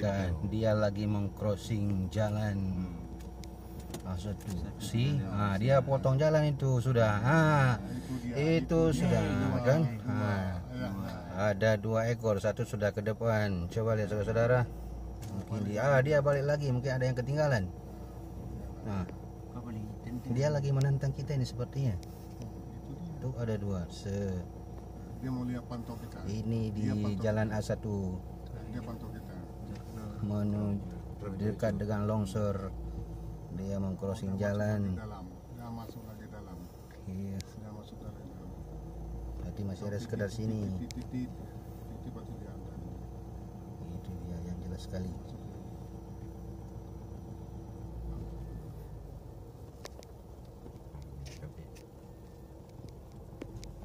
perhatikan, dia lagi meng-crossing jalan. Satu. Si, dia potong jalan itu sudah. Itu sudah kan. Ada 2 ekor, satu sudah ke depan. Coba lihat saudara-saudara. Mungkin dia balik lagi, mungkin ada yang ketinggalan. Dia lagi menantang kita ini sepertinya. Tuh ada 2. Dia mau lihat pantau kita. Ini di jalan A1. Dia pantau kita. Menuju dekat dengan longsor. Dia meng-crossing jalan. Dia masuk lagi dalam. Iya. Dia masuk lagi dalam. Berarti masih ada sekedar sini. Titik masih di atas. Itu dia yang jelas sekali.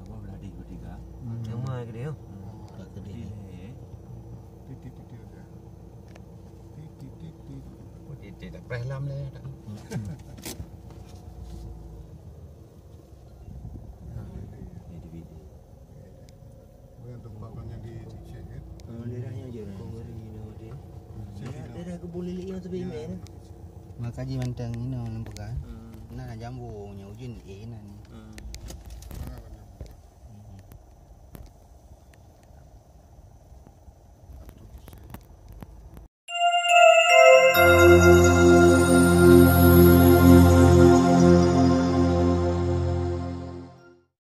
Apa belah di ketiga? Cuma ke dia. Tak gede ni. Titik aja. Titik. Dia tak perlam lah. Bukan tempatnya di Cicek kan? Liranya je lah. Dia dah kebuli liang tu bimel. Makaji mantang ini nampak kan? Nah jambu nya ujin ni.